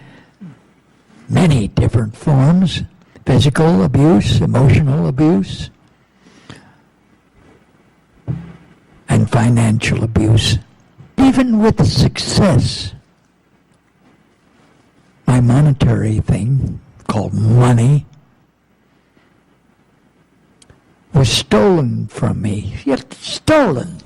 many different forms. Physical abuse, emotional abuse, and financial abuse. Even with success, my monetary thing, called money, was stolen from me. Yet stolen.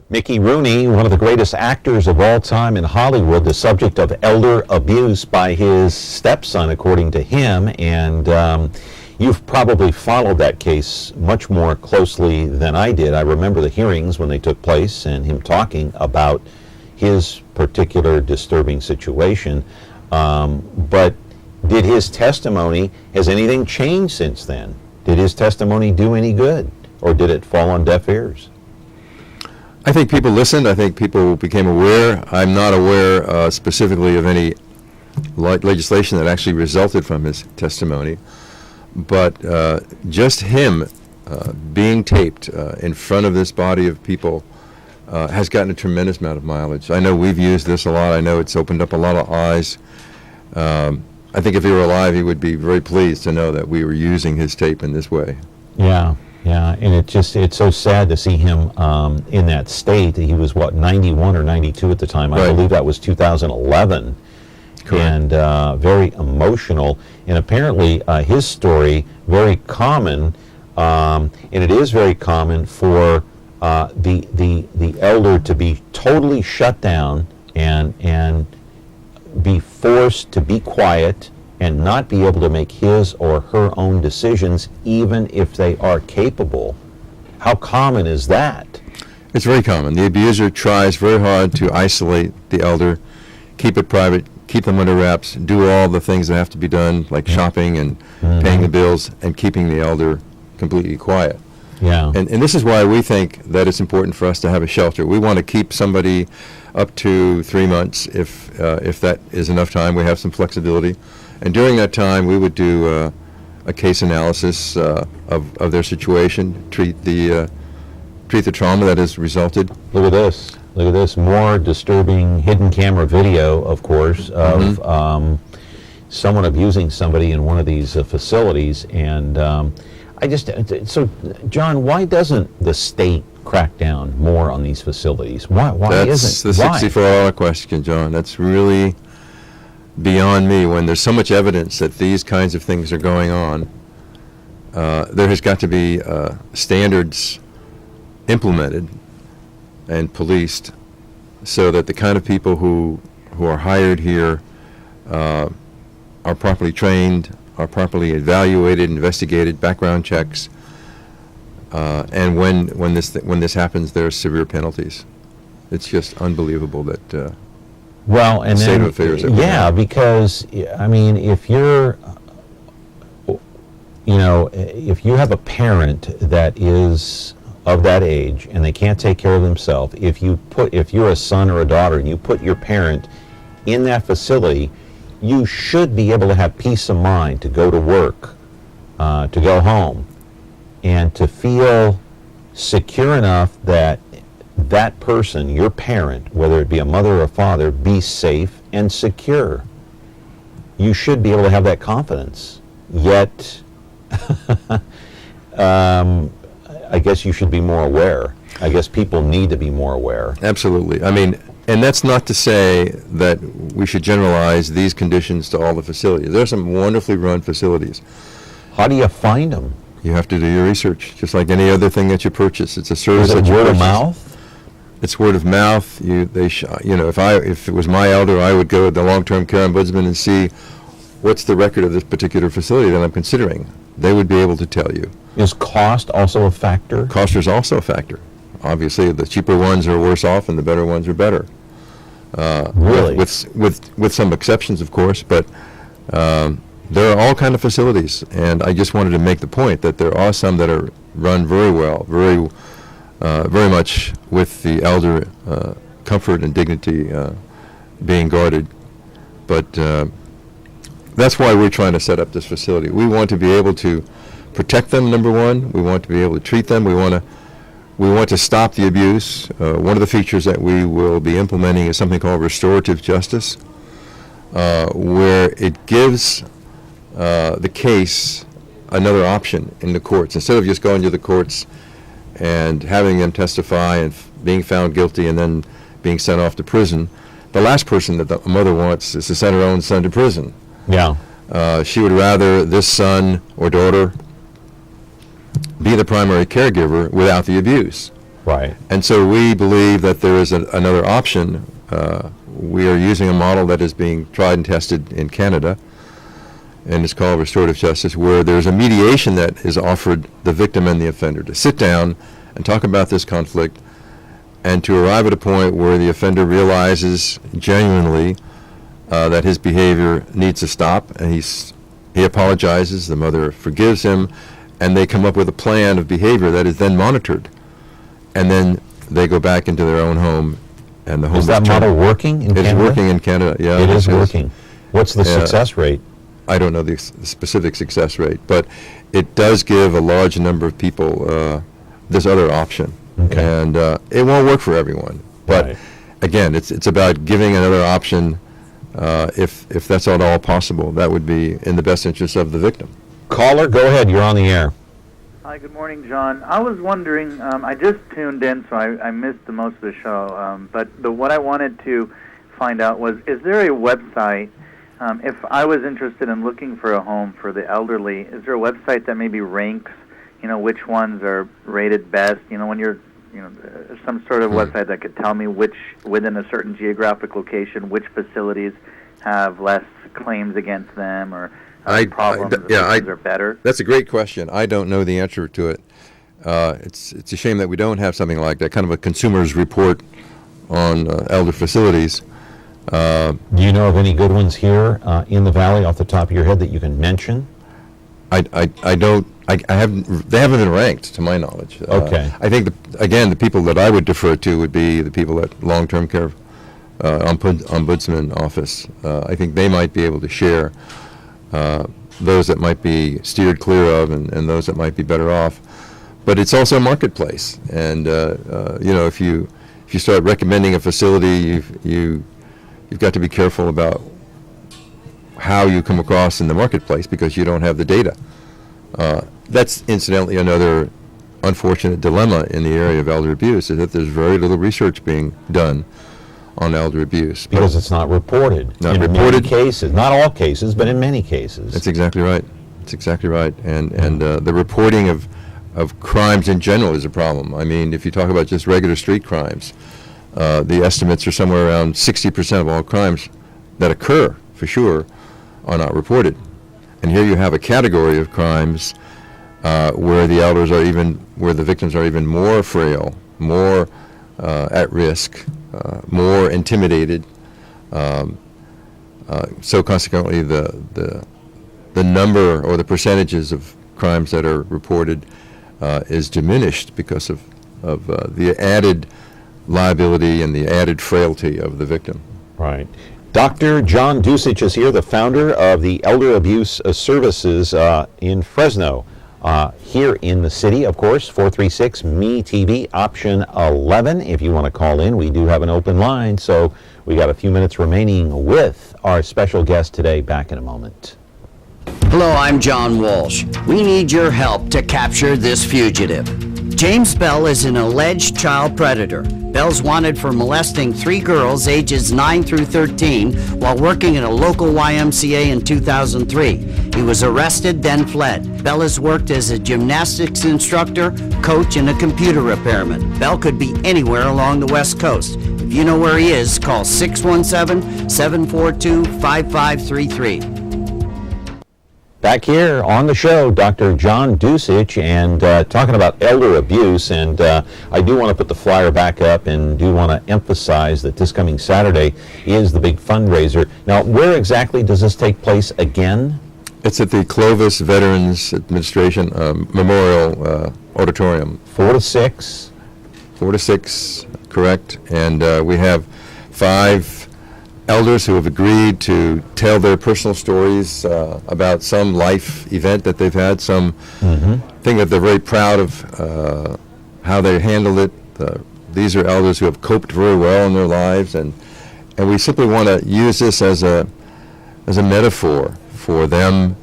Mickey Rooney, one of the greatest actors of all time in Hollywood, the subject of elder abuse by his stepson, according to him. And you've probably followed that case much more closely than I did. I remember the hearings when they took place and him talking about his particular disturbing situation. But did his testimony, has anything changed since then? Did his testimony do any good, or did it fall on deaf ears? I think people listened. I think people became aware. I'm not aware specifically of any legislation that actually resulted from his testimony. But just him being taped in front of this body of people has gotten a tremendous amount of mileage. I know we've used this a lot. I know it's opened up a lot of eyes. I think if he were alive, he would be very pleased to know that we were using his tape in this way. Yeah. Yeah, and it's so sad to see him in that state. He was, 91 or 92 at the time. I believe that was 2011. Correct. And very emotional. And apparently his story, very common, and it is very common for the elder to be totally shut down and be forced to be quiet and not be able to make his or her own decisions, even if they are capable. How common is that? It's very common. The abuser tries very hard to isolate the elder, keep it private, keep them under wraps, do all the things that have to be done, like shopping and paying the bills, and keeping the elder completely quiet. Yeah. And this is why we think that it's important for us to have a shelter. We want to keep somebody up to 3 months if that is enough time. We have some flexibility. And during that time, we would do a case analysis of their situation, treat the trauma that has resulted. Look at this. Look at this. More disturbing hidden camera video, of course, of someone abusing somebody in one of these facilities. And so, John, why doesn't the state crack down more on these facilities? Why That's isn't? That's the $64 question, John. That's really beyond me. When there's so much evidence that these kinds of things are going on, there has got to be standards implemented and policed so that the kind of people who are hired here are properly trained, are properly evaluated, investigated, background checks, and when this happens, there are severe penalties. It's just unbelievable that. Well, and state then, of affairs because I mean, if you're, if you have a parent that is of that age and they can't take care of themselves, if you're a son or a daughter and you put your parent in that facility, you should be able to have peace of mind to go to work, to go home, and to feel secure enough that that person, your parent, whether it be a mother or a father, be safe and secure. You should be able to have that confidence. Yet, I guess you should be more aware. I guess people need to be more aware. Absolutely. I mean, and that's not to say that we should generalize these conditions to all the facilities. There are some wonderfully run facilities. How do you find them? You have to do your research, just like any other thing that you purchase. It's a service that you word purchase. Of mouth? It's word of mouth. If it was my elder, I would go to the long-term care ombudsman and see what's the record of this particular facility that I'm considering. they would be able to tell you. Is cost also a factor? Cost is also a factor. Obviously, the cheaper ones are worse off, and the better ones are better. Really? With some exceptions, of course, but there are all kind of facilities, and I just wanted to make the point that there are some that are run very well, very much with the elder comfort and dignity being guarded. But that's why we're trying to set up this facility. We want to be able to protect them, number one. We want to be able to treat them. We want to stop the abuse. One of the features that we will be implementing is something called restorative justice, where it gives the case another option in the courts. Instead of just going to the courts and having them testify and being found guilty and then being sent off to prison, the last person that the mother wants is to send her own son to prison. Yeah. She would rather this son or daughter be the primary caregiver without the abuse. Right. And so we believe that there is another option. We are using a model that is being tried and tested in Canada, and it's called restorative justice, where there's a mediation that is offered the victim and the offender to sit down and talk about this conflict and to arrive at a point where the offender realizes genuinely that his behavior needs to stop, and he apologizes, the mother forgives him, and they come up with a plan of behavior that is then monitored, and then they go back into their own home, and the home is that model working in Canada? It's working in Canada, yeah. It is working. What's the success rate? I don't know the specific success rate, but it does give a large number of people this other option. Okay. And it won't work for everyone. But Right. again, it's about giving another option. If that's at all possible, that would be in the best interest of the victim. Caller, go ahead. You're on the air. Hi, good morning, John. I was wondering, I just tuned in, so I missed the most of the show, but what I wanted to find out was, is there a website, if I was interested in looking for a home for the elderly, is there a website that maybe ranks, which ones are rated best, when you're, some sort of website that could tell me which, within a certain geographic location, which facilities have less claims against them or problems are better? That's a great question. I don't know the answer to it. It's a shame that we don't have something like that, kind of a consumer's report on elder facilities. Do you know of any good ones here in the Valley off the top of your head that you can mention? I don't. I haven't. They haven't been ranked, to my knowledge. Okay. I think the people that I would defer to would be the people at long-term care ombudsman office. I think they might be able to share those that might be steered clear of and those that might be better off. But it's also a marketplace, and if you start recommending a facility, you've got to be careful about how you come across in the marketplace because you don't have the data. That's incidentally another unfortunate dilemma in the area of elder abuse, is that there's very little research being done on elder abuse. Because it's not reported. Not in reported. Many cases. Not all cases, but in many cases. That's exactly right. That's exactly right. And the reporting of crimes in general is a problem. I mean, if you talk about just regular street crimes, the estimates are somewhere around 60% of all crimes that occur, for sure, are not reported. And here you have a category of crimes where the victims are even more frail, more at risk, more intimidated. So consequently, the number or the percentages of crimes that are reported is diminished because of the added liability and the added frailty of the victim. Right. Dr. John Dussich is here, the founder of the Elder Abuse Services in Fresno. Here in the city, of course, 436-ME-TV, option 11. If you want to call in, we do have an open line, so we got a few minutes remaining with our special guest today. Back in a moment. Hello, I'm John Walsh. We need your help to capture this fugitive. James Bell is an alleged child predator. Bell's wanted for molesting 3 girls ages 9 through 13 while working at a local YMCA in 2003. He was arrested, then fled. Bell has worked as a gymnastics instructor, coach, and a computer repairman. Bell could be anywhere along the West Coast. If you know where he is, call 617-742-5533. Back here on the show, Dr. John Dussich, and talking about elder abuse. And I do want to put the flyer back up and do want to emphasize that this coming Saturday is the big fundraiser. Now, where exactly does this take place again? It's at the Clovis Veterans Administration Memorial Auditorium. 4 to 6? 4 to 6, correct. And we have 5 elders who have agreed to tell their personal stories about some life event that they've had, some thing that they're very proud of, how they handled it. These are elders who have coped very well in their lives, and we simply want to use this as a metaphor for them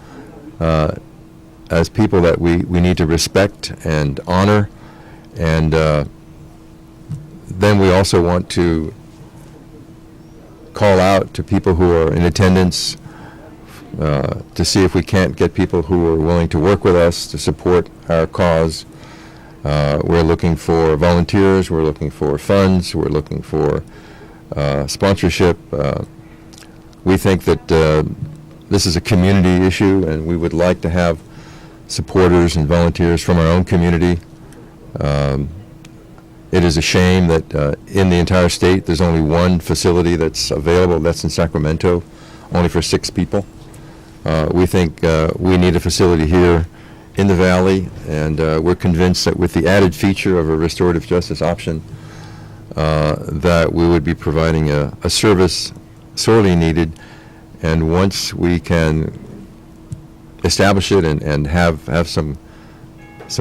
as people that we need to respect and honor, and then we also want to call out to people who are in attendance to see if we can't get people who are willing to work with us to support our cause. We're looking for volunteers, we're looking for funds, we're looking for sponsorship. We think that this is a community issue, and we would like to have supporters and volunteers from our own community. It is a shame that in the entire state there's only one facility that's available. That's in Sacramento, only for 6 people. We think we need a facility here in the Valley, and we're convinced that with the added feature of a restorative justice option, that we would be providing a service sorely needed. And once we can establish it and have some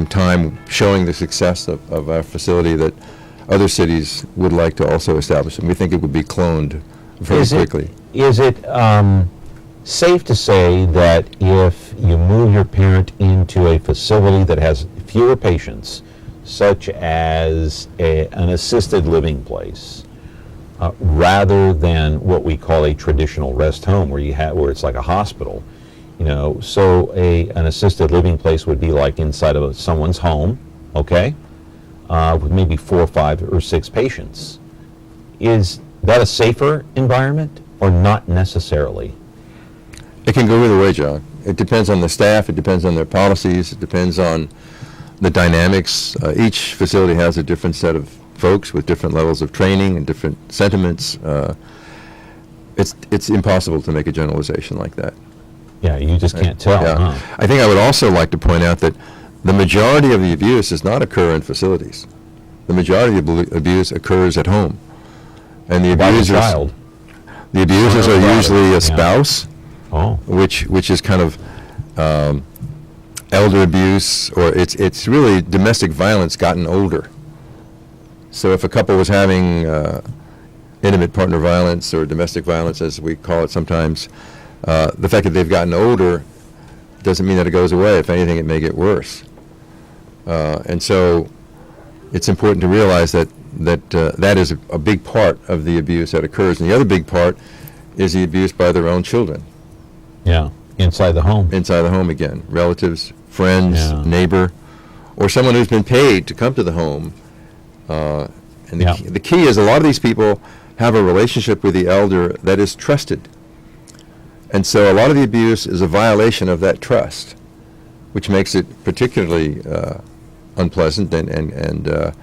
time showing the success of our facility, that other cities would like to also establish, and we think it would be cloned very quickly. Is it safe to say that if you move your parent into a facility that has fewer patients, such as an assisted living place, rather than what we call a traditional rest home, where it's like a hospital, so an assisted living place would be like inside of someone's home, okay, with maybe 4, 5, or 6 patients. Is that a safer environment, or not necessarily? It can go either way, John. It depends on the staff, it depends on their policies, it depends on the dynamics. Each facility has a different set of folks with different levels of training and different sentiments. It's impossible to make a generalization like that. Yeah, you just can't tell. Yeah. Huh? I think I would also like to point out that the majority of the abuse does not occur in facilities. The majority of the abuse occurs at home. And the abusers, the abusers are usually a spouse, which is kind of elder abuse, or it's really domestic violence gotten older. So if a couple was having intimate partner violence, or domestic violence as we call it sometimes, the fact that they've gotten older doesn't mean that it goes away. If anything, it may get worse. And so it's important to realize that that is a big part of the abuse that occurs. And the other big part is the abuse by their own children. Yeah, inside the home. Inside the home again. Relatives, friends, neighbor, or someone who's been paid to come to the home. And the key is a lot of these people have a relationship with the elder that is trusted. And so a lot of the abuse is a violation of that trust, which makes it particularly unpleasant. And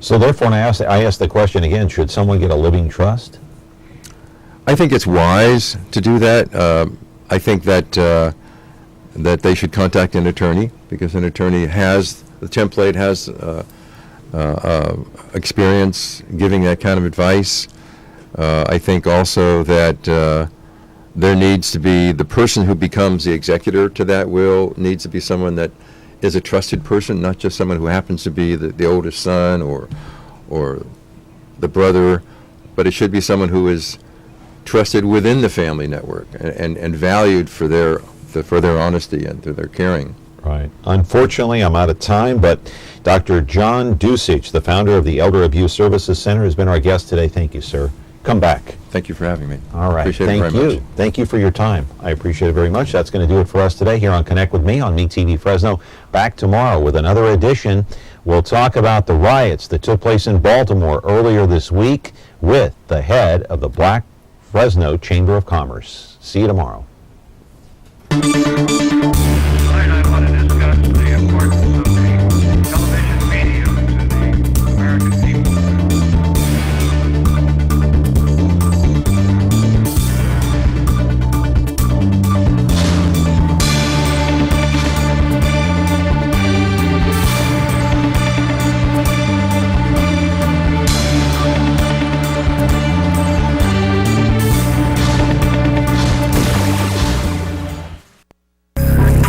so therefore, I ask the question again, should someone get a living trust? I think it's wise to do that. I think that they should contact an attorney, because an attorney has the template, has experience giving that kind of advice. I think also that there needs to be the person who becomes the executor to that will needs to be someone that is a trusted person, not just someone who happens to be the oldest son or the brother, but it should be someone who is trusted within the family network and valued for their honesty and their caring. Right. Unfortunately, I'm out of time, but Dr. John Dussich, the founder of the Elder Abuse Services Center, has been our guest today. Thank you, sir. Come back. Thank you for having me. All right. Appreciate Thank it very you. much. Thank you for your time. I appreciate it very much. That's going to do it for us today here on Connect with Me on MeTV Fresno. Back tomorrow with another edition. We'll talk about the riots that took place in Baltimore earlier this week with the head of the Black Fresno Chamber of Commerce. See you tomorrow. Tonight I want to discuss the importance of the television medium to the American people.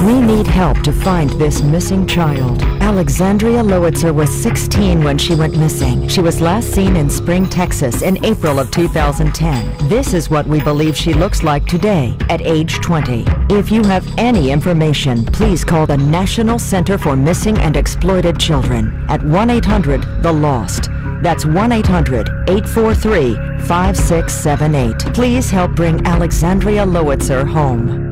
We need help to find this missing child. Alexandria Lowitzer was 16 when she went missing. She was last seen in Spring, Texas in April of 2010. This is what we believe she looks like today at age 20. If you have any information, please call the National Center for Missing and Exploited Children at 1-800-THE-LOST. That's 1-800-843-5678. Please help bring Alexandria Lowitzer home.